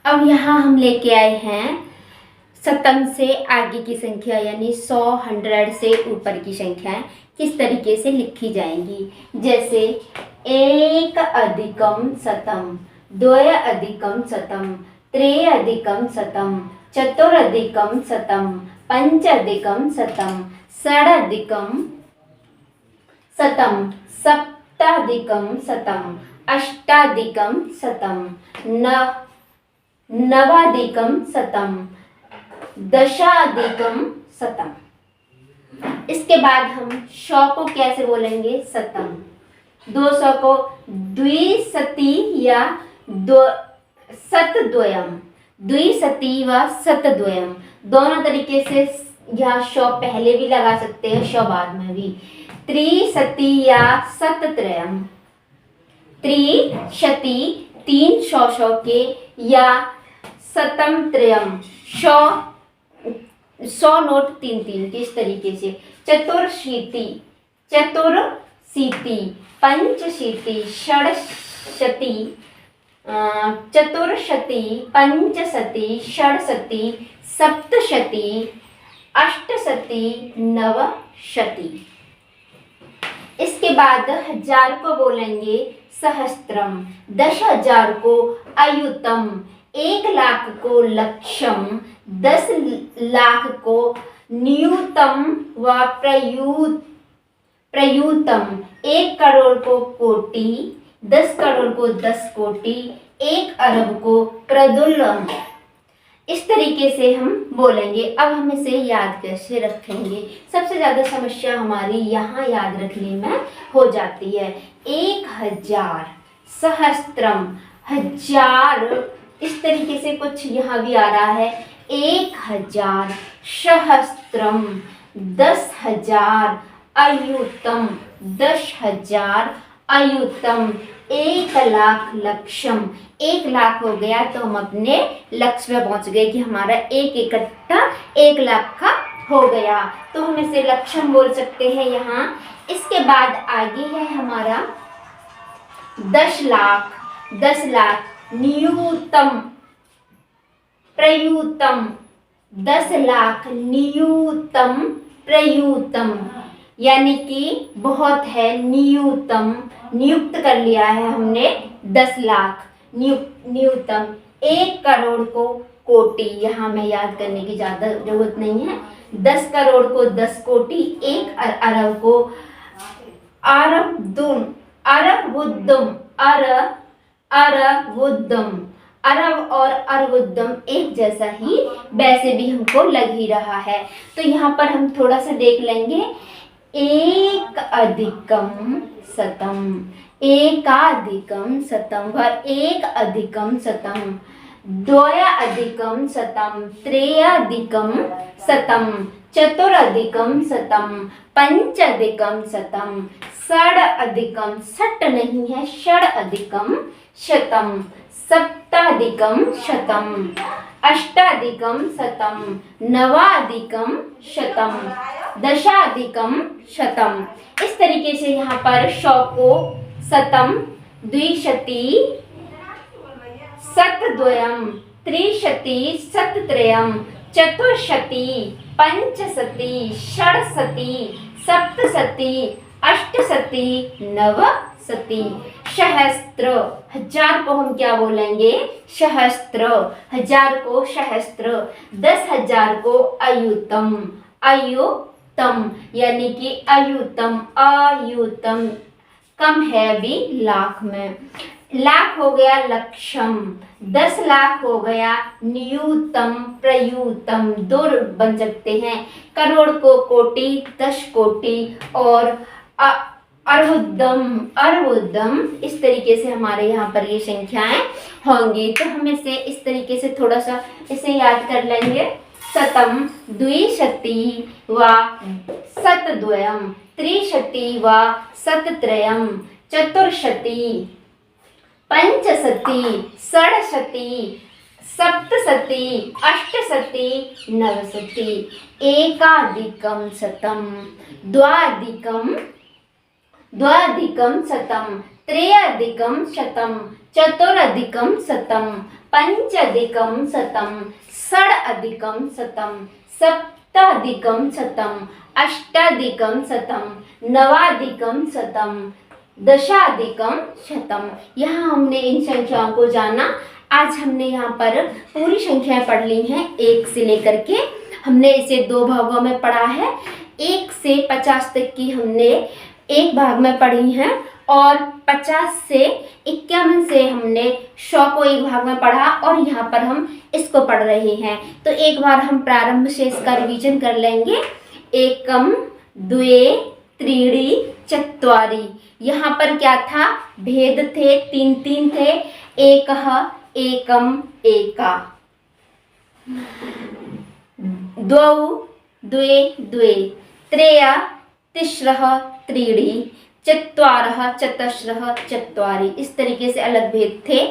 अब यहाँ हम लेके आए हैं शतम से आगे की संख्या, यानी 100, 100 से ऊपर की संख्याएं किस तरीके से लिखी जाएंगी। जैसे 1 अधिकम शतम, 2 अधिकम शतम, 3 अधिकम शतम, 4 अधिकम शतम, 5 अधिकम शतम, 6 अधिकम शतम, 7 अधिकम शतम, 8 अधिकम शतम, 9 अधिकम शतम, 10 अधिकम शतम। इसके बाद हम 100 को कैसे बोलेंगे? शतम। 200 को द्विशती या शतद्वयम, द्विशती व शतद्वयम दोनों तरीके से यहाँ 100 पहले भी लगा सकते हैं, 100 बाद में भी। त्रिशती या शतत्रयम, त्रिशती 3 100 के या शतम त्रयम 100 नोट 3 के, इस तरीके से। चतुर्शीति, चतुर्शीति, पंचशीति, षडशती, चतुर्शती, पंचशती, षडशती, सप्तशती, अष्टशती, नवशती। इसके बाद 1000 को बोलेंगे सहस्त्रम, 10,000 को अयुतम, 1,00,000 को लक्षम, 10,00,000 को न्यूतम व प्रयूतम, 1 करोड़ को कोटि, 10 करोड़ को 10 कोटि, 1 अरब को प्रदुल्लम। इस तरीके से हम बोलेंगे। अब हम इसे याद कैसे रखेंगे? सबसे ज़्यादा समस्या हमारी यहाँ याद रखने में हो जाती है। 1000, सहस्त्रम, 1000, इस तरीके से कुछ यहाँ भी आ रहा है। 1000, सहस्त्रम, 10,000, अयुतम, 10,000, अयुतम, 1,00,000 लक्षम, 1,00,000 हो गया तो हम अपने लक्ष्य में पहुंच गए कि हमारा एक इकट्ठा 1,00,000 का हो गया, तो हम इसे लक्षम बोल सकते हैं यहाँ। इसके बाद आगे है हमारा 10,00,000, 10,00,000 न्यूतम, प्रयूतम, 10,00,000 न्यूतम, प्रयूतम, यानी कि बहुत है, न्यूतम, नियुक्त कर लिया है हमने 10,00,000 न्यूतम। 1 करोड़ को कोटि, यहाँ में याद करने की ज़्यादा जरूरत नहीं है। 10 करोड़ को 10 कोटि, 1 अरब को अरबुद्दम, अरबुद्दम, अरब और अरबुद्दम एक जैसा ही वैसे भी हमको लग ही रहा है। तो यहाँ पर हम थोड़ा सा देख लेंगे। 1 अधिकम शतम, 1 अधिकम शतम व 1 अधिकम शतम, 2 अधिकम शतम, 3 अधिकम शतम, 4 अधिकम शतम, 5 अधिकम शतम, 6 अधिकम, षट नहीं है, 6 अधिकम शतम, 7 अधिकम शतम, 8 अधिकम शतम, 9 अधिकम शतम, 10 अधिकम शतम। इस तरीके से यहाँ पर 100 को शतम, द्विशती, शतद्वयम, त्रिशती, शतत्रयम, चतुर्शती, पंचशती, षडशती, सप्तशती, अष्टशती, नवशती। सहस्त्र, 1000 को हम क्या बोलेंगे? सहस्त्र, 1000 को सहस्त्र, 10,000 को अयुतम, अयुतम, यानी कि अयुतम, अयुतम कम है भी लाख में। लाख हो गया लक्षम, 10,00,000 हो गया न्यूतम, प्रयूतम, 2 बन सकते हैं। करोड़ को कोटि, 10 कोटि और अरबुद्दम, अरबुद्दम, इस तरीके से हमारे यहाँ पर ये संख्याएं होंगी। तो हम इसे इस तरीके से थोड़ा सा इसे याद कर लेंगे। शतम, द्विशती व शतद्वयम, त्रिशती व शतत्रयम, चतुर्शती, पंचशती, षडशती, सप्तशती, अष्टशती, नवशती। 1 अधिकम शतम, 2 अधिकम शतम, त्रयाधिकं शतं चतुरधिकं शतं पंचाधिकं शतं षडाधिकं शतं सप्ताधिकं शतं अष्टाधिकं शतं नवाधिकं शतं दशाधिकं शतम। यहाँ हमने इन संख्याओं को जाना। आज हमने यहाँ पर पूरी संख्याएं पढ़ ली हैं 1 से लेकर के। हमने इसे 2 भागों में पढ़ा है। 1 से 50 तक की हमने एक भाग में पढ़ी हैं और 50 से 51 से हमने 100 को एक भाग में पढ़ा और यहाँ पर हम इसको पढ़ रहे हैं। तो एक बार हम प्रारंभ से इसका रिवीजन कर लेंगे। एकम द्वे त्रीणि चत्वारि। यहाँ पर क्या था, भेद थे, 3 थे। एकः एकम एका, द्वौ द्वे द्वे, त्रेया तिस्रः त्रीणि, चत्वारः चतस्रः चत्वारि। इस तरीके से अलग भेद थे।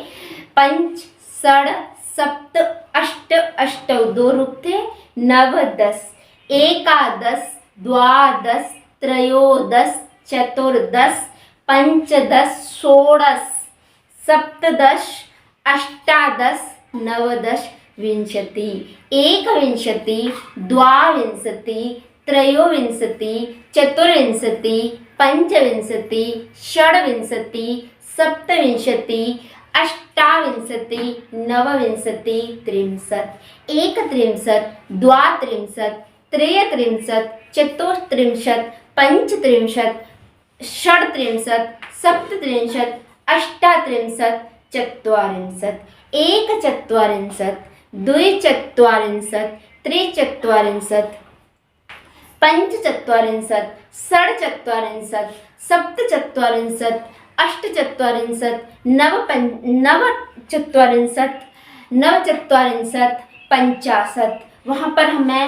पंच षड सप्त अष्ट, अष्टौ 2 रूप थे। नव 10, एकादश द्वादश त्रयोदश चतुर्दश पंचदश षोडश सप्तदश अष्टादश नवदश विंशति। एकविंशति द्वाविंशति त्रयोविंशति चतुर्विंशति पंचविंशति षड्विंशति सप्तविंशति अष्टाविंशति नवविंशति त्रिंशत्। एकत्रिंशत् द्वात्रिंशत् त्रयत्रिंशत् चतुस्त्रिंशत् पंचत्रिंशत् षड्त्रिंशत् सप्तत्रिंशत् अष्टात्रिंशत् चत्वारिंशत्। एकचत्वारिंशत् द्विचत्वारिंशत् त्रिचत्वारिंशत् पंचचत्वारिंशत् षड्चत्वारिंशत् सप्तचत्वारिंशत् अष्टचत्वारिंशत् नवचत्वारिंशत् नवचत्वारिंशत् 50। वहाँ पर हमें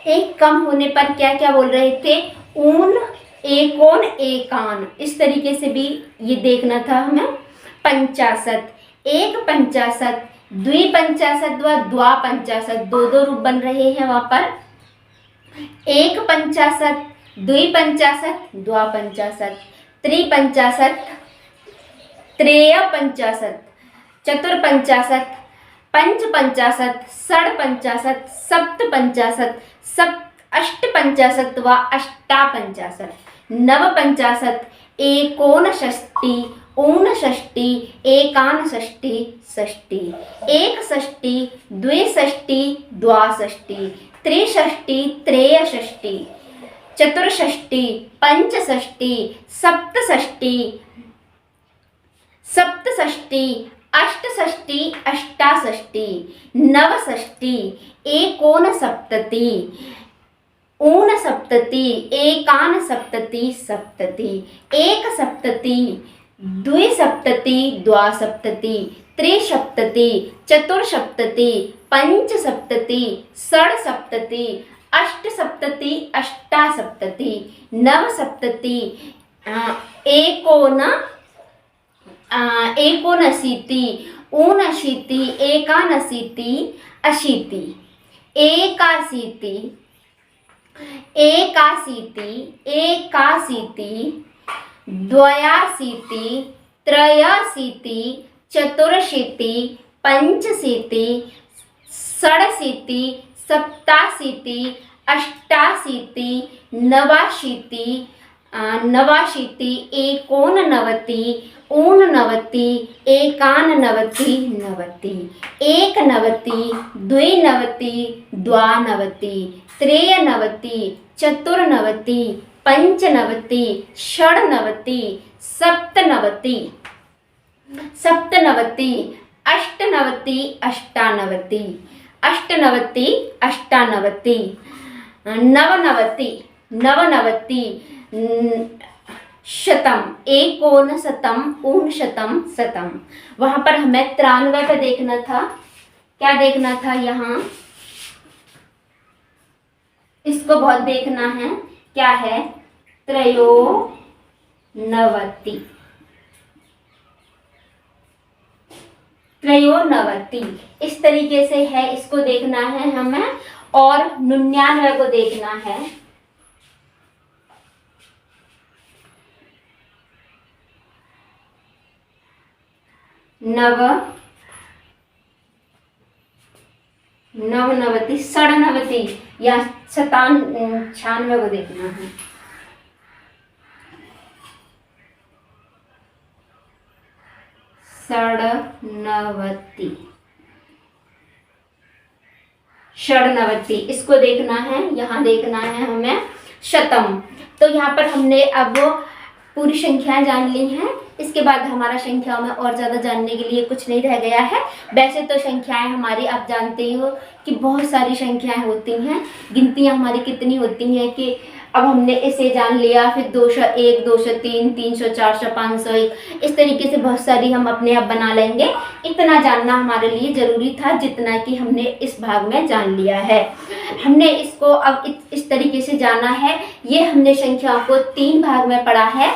एक कम होने पर क्या क्या बोल रहे थे, ऊन एकोन एकान, इस तरीके से भी ये देखना था हमें। 50, एक 50, द्विपंचाशत व द्वापंचाशत, 2 रूप बन रहे हैं वहाँ पर। एक 50, द्विपंचाशत द्वापंचाशत, त्रिपंचाशत त्रयपंचाशत, चतुर्पंचाशत पंचपंचाशत षड्पंचाशत सप्तपंचाशत अष्टपंचाशत व अष्टापंचाशत। नवपंचाशत एकोनषष्टि ऊनषष्टि एकानषष्टि षष्टि। एकषष्टि द्विषष्टि द्वाषष्टि त्रिषष्टि त्रयषष्टि चतुर्षष्टि पंचषष्टि सप्तषष्टि सप्तषष्टि अष्टषष्टि अष्टाषष्टि नवषष्टि एकोनसप्तति ऊनसप्तति एकानसप्तति सप्तति। एकसप्तति द्विसप्तति द्वासप्तति त्रिसप्तति चतुर्सप्तति पंचसप्तति षड्सप्तति अष्टसप्तति अष्टासप्तति नवसप्तति एकोनशीति ऊनशीति एकानशीति अशीति। एकाशीति एकाशीति एकाशीति द्वयाशीति त्रयाशीति चतुर्शीति पंचशीति षडशीति सप्ताशीति अष्टाशीति नवाशीति नवाशीति एकोननवति ऊननवति एकाननवति नवति। एकनवति द्विनवति द्वानवति त्रयनवति चतुर्नवति पंचनवति षड्नवति सप्तनवति सप्तनवति अष्टनवति अष्टानवति अष्टनवति अष्टानवति नवनवति नवनवति शतम एकोनशतम ऊनशतम शतम। वहां पर हमें 93 पे देखना था। क्या देखना था यहाँ, इसको बहुत देखना है। क्या है, त्रयोनवति त्रयोनवति, इस तरीके से है, इसको देखना है हमें। और 99 को देखना है। नवनवति, षडनवति या 96 को देखना है। षडनवति इसको देखना है, यहाँ देखना है हमें शतम। तो यहाँ पर हमने अब पूरी संख्याएं जान ली हैं। इसके बाद हमारा संख्याओं में और ज़्यादा जानने के लिए कुछ नहीं रह गया है। वैसे तो संख्याएं हमारी आप जानते ही हो कि बहुत सारी संख्याएं होती हैं, गिनतियां हमारी कितनी होती हैं कि अब हमने इसे जान लिया, फिर 201, 203, 300, 400, 501, इस तरीके से बहुत सारी हम अपने आप बना लेंगे। इतना जानना हमारे लिए ज़रूरी था जितना कि हमने इस भाग में जान लिया है। हमने इसको अब इस तरीके से जाना है। ये हमने संख्याओं को 3 भाग में पढ़ा है,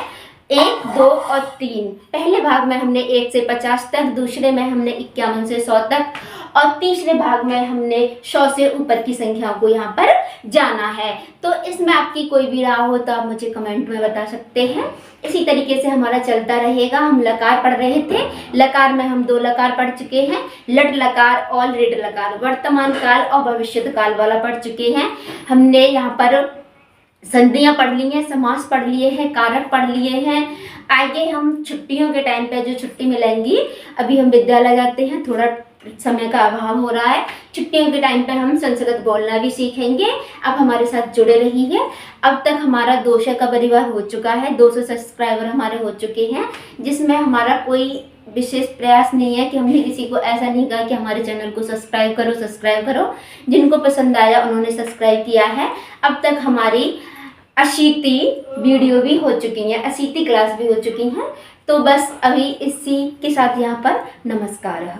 1, 2 और 3। पहले भाग में हमने 1 से 50 तक, दूसरे में हमने 51 से 100 तक और तीसरे भाग में हमने 100 से ऊपर की संख्याओं को यहाँ पर जाना है। तो इसमें आपकी कोई भी राय हो तो आप मुझे कमेंट में बता सकते हैं। इसी तरीके से हमारा चलता रहेगा। हम लकार पढ़ रहे थे, लकार में हम 2 लकार पढ़ चुके हैं, लट लकार और ऋड लकार, वर्तमान काल और भविष्यत काल वाला पढ़ चुके हैं। हमने यहाँ पर संधियाँ पढ़ ली हैं, समास पढ़ लिए हैं, कारक पढ़ लिए हैं। आगे हम छुट्टियों के टाइम पे जो छुट्टी मिलेंगी, अभी हम विद्यालय जाते हैं, थोड़ा समय का अभाव हो रहा है, छुट्टियों के टाइम पे हम संस्कृत बोलना भी सीखेंगे। अब हमारे साथ जुड़े रहिए। अब तक हमारा 200 का परिवार हो चुका है, 200 सब्सक्राइबर हमारे हो चुके हैं, जिसमें हमारा कोई विशेष प्रयास नहीं है कि हमने किसी को ऐसा नहीं कहा कि हमारे चैनल को सब्सक्राइब करो। जिनको पसंद आया उन्होंने सब्सक्राइब किया है। अब तक हमारी 80 वीडियो भी हो चुकी हैं, 80 क्लास भी हो चुकी हैं। तो बस अभी इसी के साथ यहाँ पर नमस्कार है।